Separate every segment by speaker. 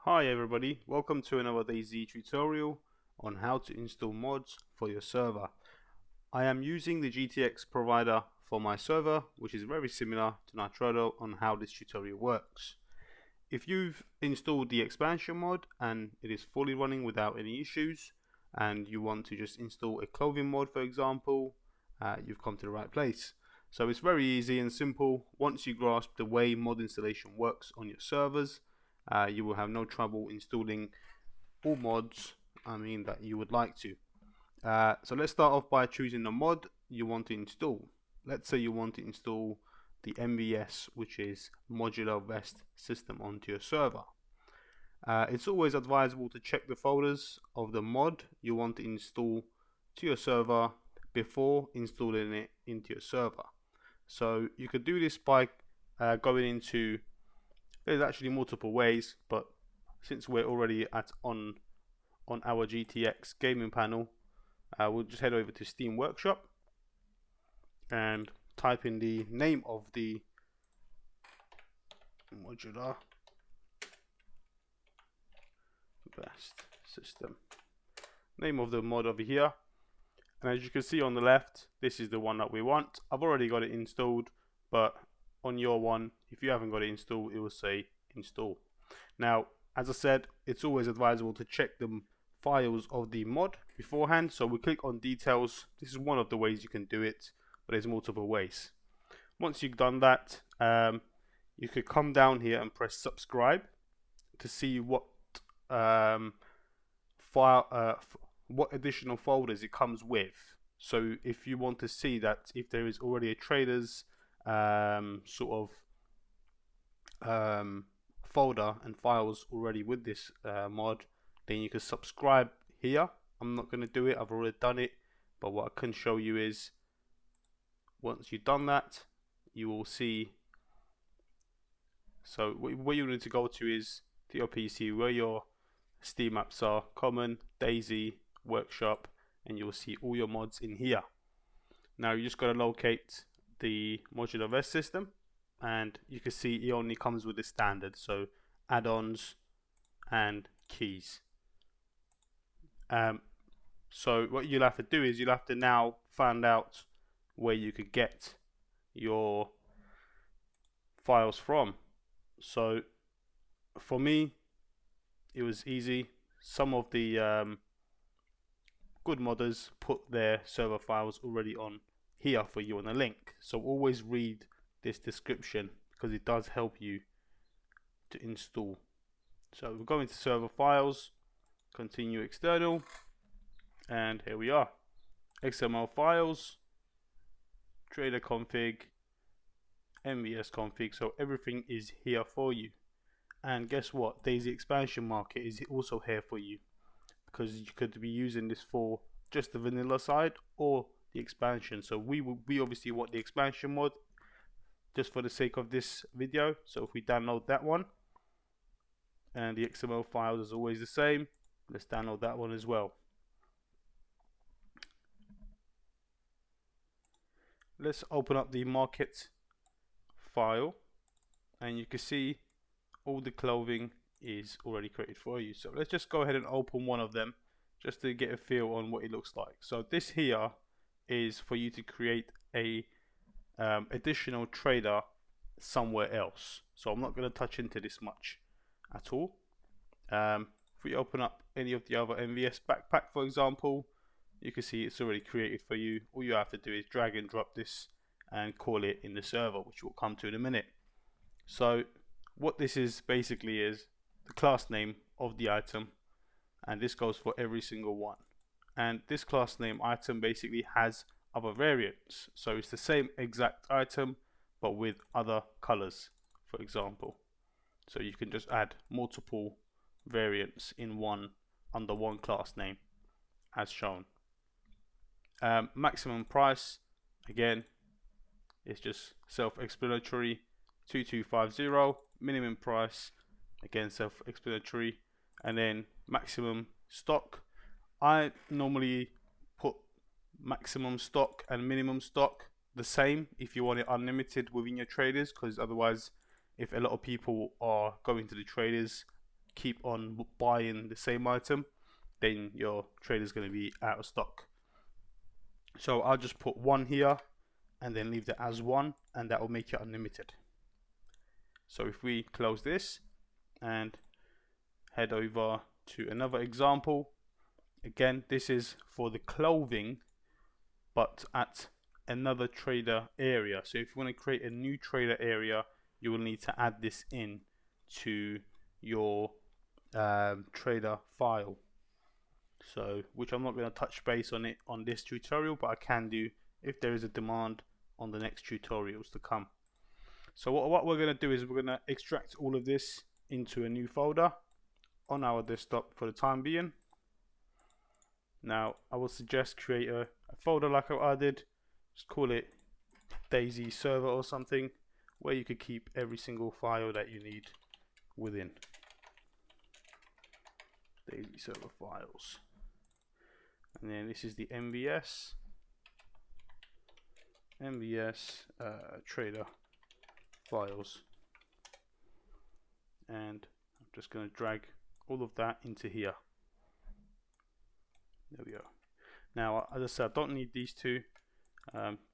Speaker 1: Hi everybody, welcome to another DayZ tutorial on how to install mods for your server. I am using the GTX provider for my server, which is very similar to Nitrodo on how this tutorial works. If you've installed the expansion mod and it is fully running without any issues, and you want to just install a clothing mod for example, you've come to the right place. So it's very easy and simple. Once you grasp the way mod installation works on your servers, you will have no trouble installing all mods that you would like to. So let's start off by choosing the mod you want to install. Let's say you want to install the MVS, which is Modular Vest System, onto your server. It's always advisable to check the folders of the mod you want to install to your server before installing it into your server. So you could do this by going into, there's actually multiple ways, but since we're already on our GTX gaming panel, we'll just head over to Steam Workshop and type in the name of the Modular Vest System, name of the mod over here. And as you can see on the left, this is the one that we want. I've already got it installed, but on your one, if you haven't got it installed, it will say install. Now, as I said, it's always advisable to check the files of the mod beforehand. So we click on details. This is one of the ways you can do it, but there's multiple ways. Once you've done that, you could come down here and press subscribe to see what what additional folders it comes with. So if you want to see that if there is already a traders folder and files already with this mod, then you can subscribe here. I'm not going to do it, I've already done it, but what I can show you is once you've done that, you will see. So where you need to go to is to your PC where your Steam apps are, Common, DayZ, Workshop, and you'll see all your mods in here. Now you just got to locate the Modular Vest System, and you can see it only comes with the standard, so add-ons and keys. So what you'll have to do is you'll have to now find out where you could get your files from. So for me, it was easy. Some of the good modders put their server files already on here for you on the link, so always read this description because it does help you to install. So we're going to server files, continue external, and here we are, XML files, trader config, MVS config, so everything is here for you. And guess what, DayZ Expansion Market is also here for you, because you could be using this for just the vanilla side or the expansion. So we obviously want the expansion mod just for the sake of this video. So if we download that one, and the XML file is always the same, let's download that one as well. Let's open up the market file, and you can see all the clothing is already created for you. So let's just go ahead and open one of them just to get a feel on what it looks like. So this here is for you to create a additional trader somewhere else. So I'm not going to touch into this much at all. If we open up any of the other MVS backpack, for example, you can see it's already created for you. All you have to do is drag and drop this and call it in the server, which we'll come to in a minute. So what this is basically is the class name of the item, and this goes for every single one. And this class name item basically has other variants, so it's the same exact item but with other colors, for example. So you can just add multiple variants in one under one class name as shown. Maximum price, again, is just self-explanatory, 2250. Minimum price, again self-explanatory, and then maximum stock. I normally put maximum stock and minimum stock the same if you want it unlimited within your traders, because otherwise if a lot of people are going to the traders keep on buying the same item, then your trade is going to be out of stock. So I'll just put 1 here and then leave that as 1, and that will make it unlimited. So if we close this and head over to another example, again this is for the clothing but at another trader area. So if you want to create a new trader area, you will need to add this in to your trader file. So, which I'm not going to touch base on it on this tutorial, but I can do if there is a demand on the next tutorials to come. So what we're going to do is we're going to extract all of this into a new folder on our desktop for the time being. Now I will suggest create a folder like I did, just call it DayZ server or something, where you could keep every single file that you need within. DayZ server files. And then this is the MVS trader files, and I'm just going to drag all of that into here. There we go. Now, as I said, I don't need these two.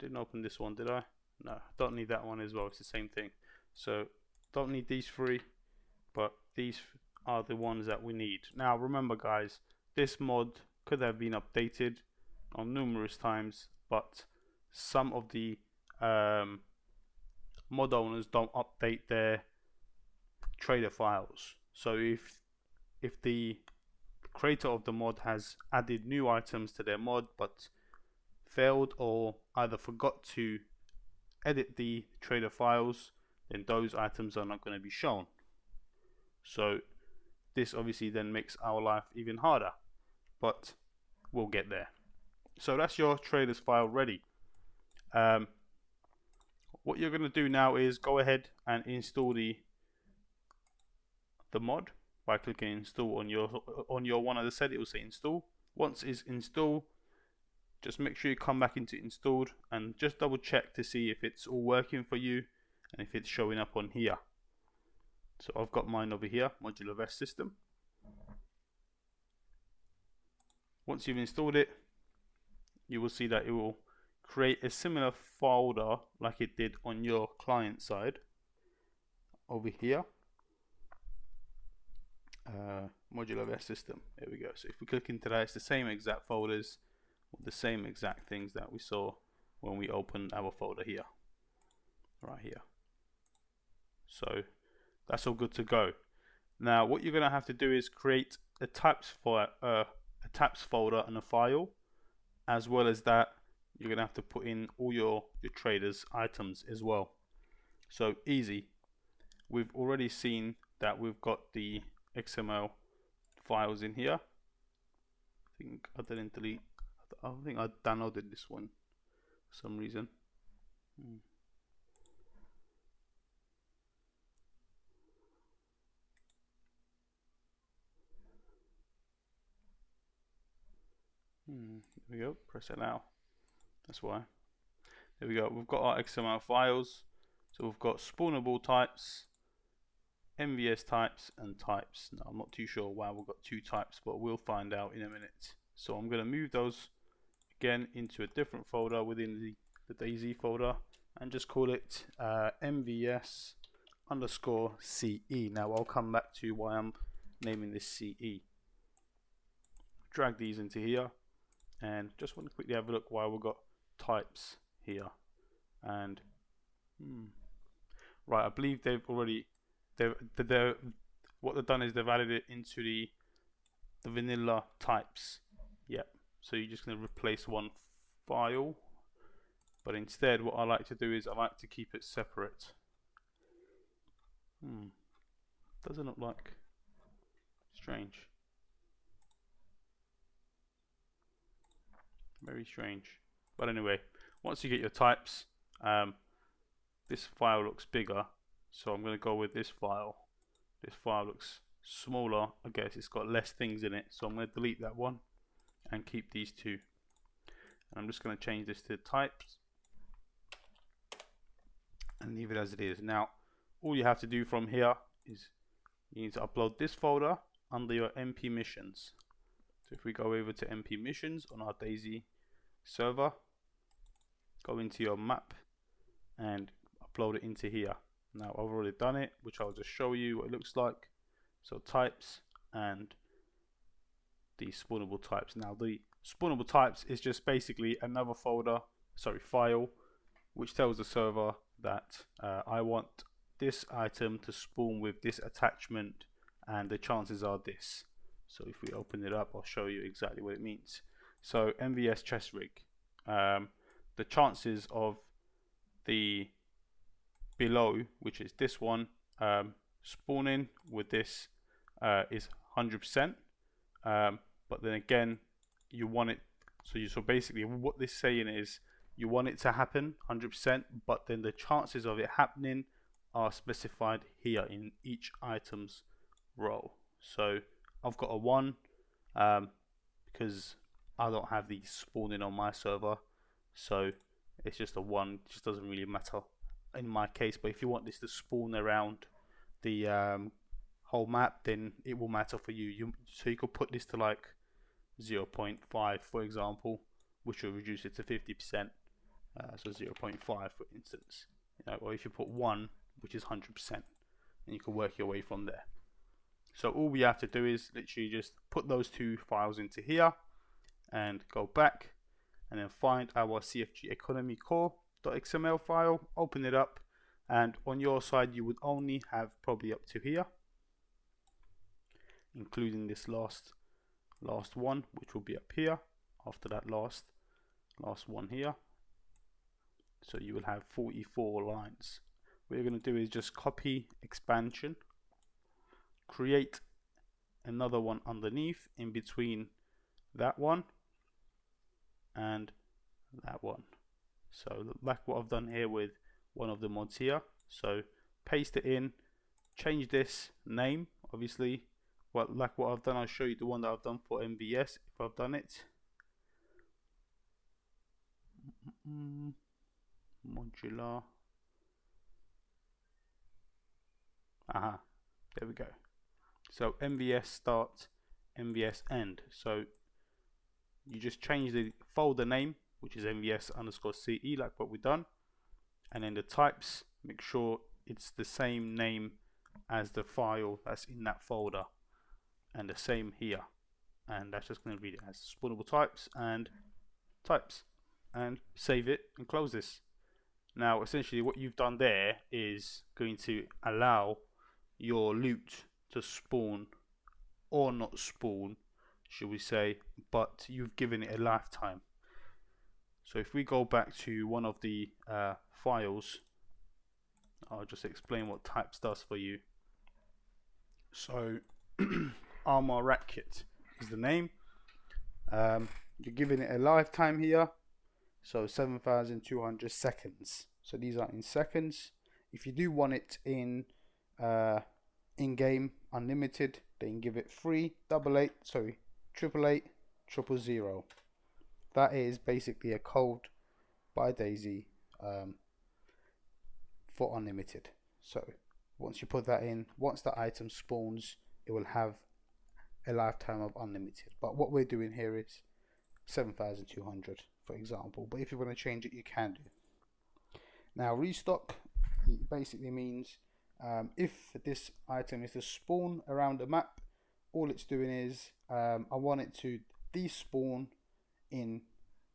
Speaker 1: Didn't open this one, did I? No, I don't need that one as well. It's the same thing. So don't need these 3, but these are the ones that we need. Now remember guys, this mod could have been updated on numerous times, but some of the mod owners don't update their trader files. So if the creator of the mod has added new items to their mod but failed or either forgot to edit the trader files, then those items are not going to be shown. So this obviously then makes our life even harder, but we'll get there. So that's your traders file ready. What you're going to do now is go ahead and install the mod by clicking install on your one. As I said, it will say install. Once it's installed, just make sure you come back into installed and just double check to see if it's all working for you and if it's showing up on here. So I've got mine over here, modular vest system. Once you've installed it, you will see that it will create a similar folder like it did on your client side over here. Modular vest system. There we go. So if we click into that, it's the same exact folders with the same exact things that we saw when we opened our folder here, right here. So that's all good to go. Now what you're going to have to do is create a types folder and a file. As well as that, you're going to have to put in all your traders items as well. So easy. We've already seen that we've got the XML files in here. I think I didn't delete. I think I downloaded this one for some reason. There we go. Press it now. That's why. There we go. We've got our XML files. So we've got spawnable types, MVS types, and types. Now I'm not too sure why we've got 2 types, but we'll find out in a minute. So I'm going to move those again into a different folder within the DayZ folder and just call it MVS _ CE. Now I'll come back to why I'm naming this CE. Drag these into here. And just want to quickly have a look why we've got types here. And right, I believe they've already what they've done is they've added it into the vanilla types. Yep. So you're just going to replace one file, but instead what I like to do is I like to keep it separate. Doesn't look like. Strange. Very strange. But anyway, once you get your types, this file looks bigger, so I'm going to go with this file. This file looks smaller. I guess it's got less things in it, so I'm going to delete that one and keep these 2. And I'm just going to change this to types and leave it as it is. Now all you have to do from here is you need to upload this folder under your MP missions. So if we go over to MP missions on our DayZ server, go into your map and upload it into here. Now I've already done it, which I'll just show you what it looks like. So types and the spawnable types. Now the spawnable types is just basically another file, which tells the server that I want this item to spawn with this attachment, and the chances are this. So if we open it up, I'll show you exactly what it means. So MVS chest rig, the chances of the below, which is this one, spawning with this is 100%, but then again you want it, so basically what this saying is you want it to happen 100%, but then the chances of it happening are specified here in each item's row. So I've got a 1 because I don't have these spawning on my server, so it's just a 1. It just doesn't really matter in my case. But if you want this to spawn around the whole map, then it will matter for you. So you could put this to like 0.5 for example, which will reduce it to 50%. So 0.5 for instance, or if you put 1, which is 100%, and you can work your way from there. So all we have to do is literally just put those 2 files into here and go back and then find our CFG economy core.xml file, open it up, and on your side you would only have probably up to here, including this last one, which will be up here after that last one here. So you will have 44 lines. What you're going to do is just copy expansion, create another one underneath in between that one and that one. So like what I've done here with one of the mods here. So paste it in, change this name, obviously. Like what I've done, I'll show you the one that I've done for MVS if I've done it. Modular. There we go. So MVS start, MVS end. So you just change the folder name, which is MVS_CE, like what we've done, and then the types, make sure it's the same name as the file that's in that folder, and the same here, and that's just going to read it as spawnable types, and save it and close this. Now essentially what you've done there is going to allow your loot to spawn or not spawn, should we say, but you've given it a lifetime. So if we go back to one of the files, I'll just explain what types does for you. So armor rat kit is the name. You're giving it a lifetime here, so 7,200 seconds. So these are in seconds. If you do want it in in-game unlimited, then give it 888, 000. That is basically a code by DayZ for unlimited. So once you put that in, once the item spawns, it will have a lifetime of unlimited. But what we're doing here is 7,200 for example, but if you want to change it, you can do. Now restock basically means if this item is to spawn around the map, all it's doing is I want it to despawn in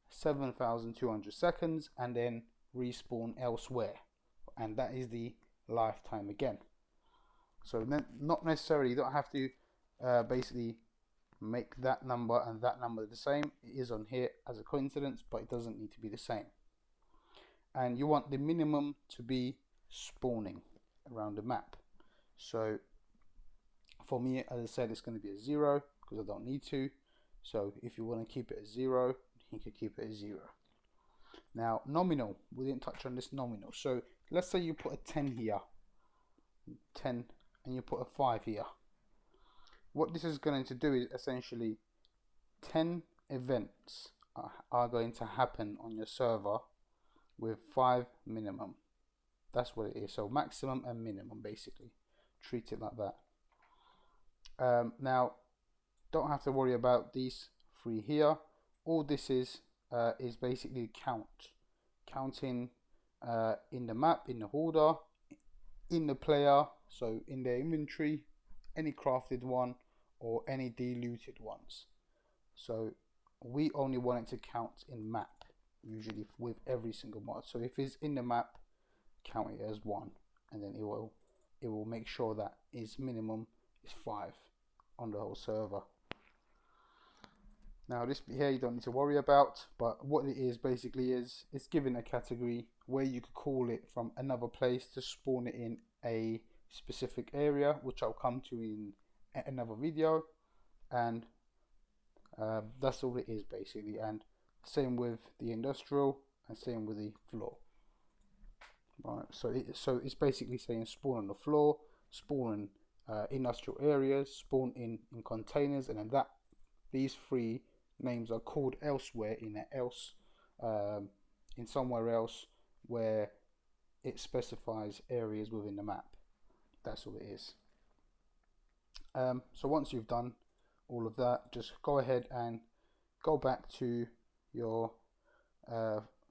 Speaker 1: 7,200 seconds and then respawn elsewhere, and that is the lifetime again. So not necessarily, you don't have to basically make that number and that number the same. It is on here as a coincidence, but it doesn't need to be the same. And you want the minimum to be spawning around the map. So for me, as I said, it's going to be a 0 because I don't need to. So if you want to keep it at 0, you can keep it at 0. Now nominal, we didn't touch on this nominal. So let's say you put a 10 here, 10, and you put a 5 here. What this is going to do is essentially 10 events are going to happen on your server with 5 minimum. That's what it is. So maximum and minimum, basically treat it like that.
Speaker 2: Now, don't have to worry about these three here. All this is basically counting in the map, in the holder, in the player, so in their inventory, any crafted one or any diluted ones. So we only want it to count in map, usually with every single mod. So if it's in the map, count it as 1, and then it will make sure that its minimum is 5 on the whole server. Now this bit here you don't need to worry about, but what it is basically is it's given a category where you could call it from another place to spawn it in a specific area, which I'll come to in another video, and that's all it is basically. And same with the industrial and same with the floor. Right, so it's basically saying spawn on the floor, spawn in industrial areas, spawn in containers, and then these three names are called elsewhere in somewhere else where it specifies areas within the map. That's all it is. So once you've done all of that, just go ahead and go back to your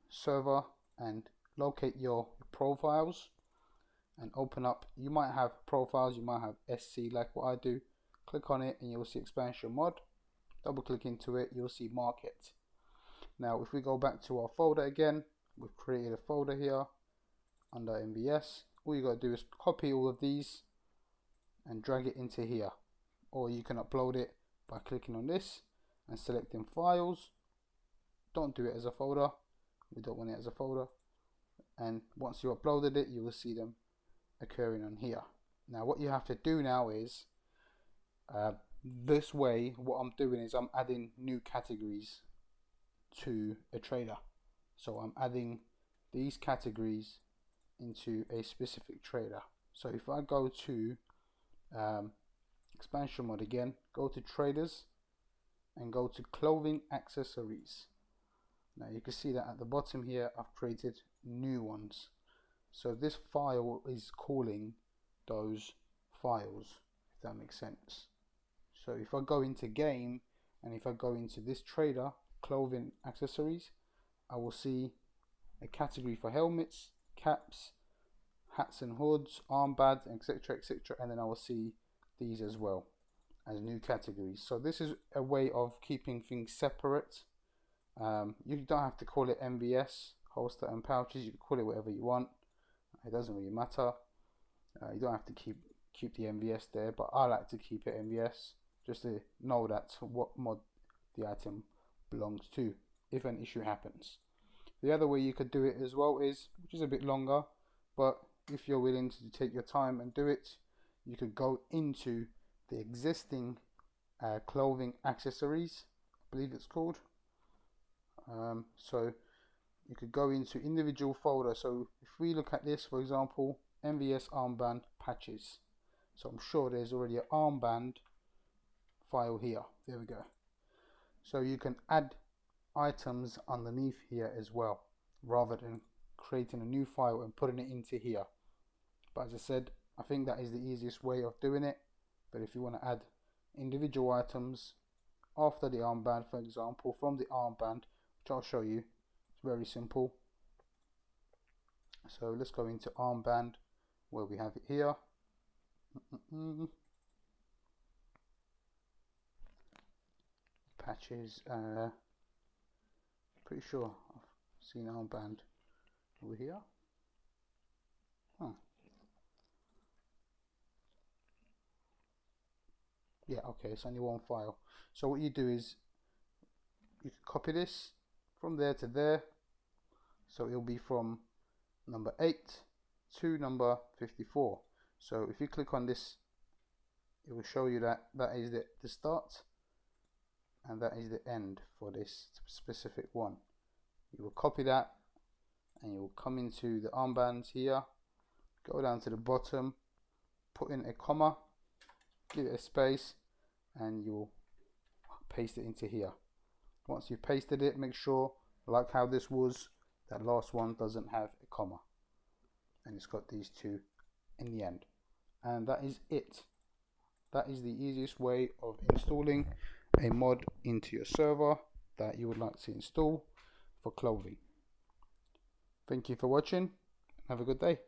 Speaker 2: server and locate your profiles and open up. You might have profiles, you might have SC like what I do. Click on it and you'll see expansion mod. Double click into it, you'll see market. Now if we go back to our folder again, we've created a folder here under MVS. All you got to do is copy all of these and drag it into here, or you can upload it by clicking on this and selecting files. Don't do it as a folder, we don't want it as a folder, and once you uploaded it you will see them occurring on here. Now what you have to do now is this way, what I'm doing is I'm adding new categories to a trader. So I'm adding these categories into a specific trader. So if I go to expansion mode again, go to traders and go to clothing accessories. Now you can see that at the bottom here I've created new ones. So this file is calling those files, if that makes sense. So if I go into game and if I go into this trader, clothing accessories, I will see a category for helmets, caps, hats and hoods, armbands, etc, etc, and then I will see these as well as new categories. So this is a way of keeping things separate. You don't have to call it MVS, holster and pouches, you can call it whatever you want, it doesn't really matter. You don't have to keep the MVS there, but I like to keep it MVS just to know that's what mod the item belongs to if an issue happens. The other way you could do it as well is, which is a bit longer, but if you're willing to take your time and do it, you could go into the existing clothing accessories, I believe it's called. So you could go into individual folder. So if we look at this, for example, MVS armband patches, so I'm sure there's already an armband file here. There we go. So you can add items underneath here as well, rather than creating a new file and putting it into here. But as I said, I think that is the easiest way of doing it. But if you want to add individual items after the armband, for example, from the armband, which I'll show you, it's very simple. So let's go into armband where we have it here. Patches, pretty sure I've seen armband over here. Yeah, okay, it's only one file. So what you do is you can copy this from there to there, so it'll be from number 8 to number 54. So if you click on this, it will show you that that is the start and that is the end for this specific one. You will copy that and you will come into the armbands here, go down to the bottom, put in a comma, give it a space, and you'll paste it into here. Once you've pasted it, make sure, like how this was, that last one doesn't have a comma and it's got these two in the end, and that is it. that is the easiest way of installing a mod into your server that you would like to install for clothing. Thank you for watching. Have a good day.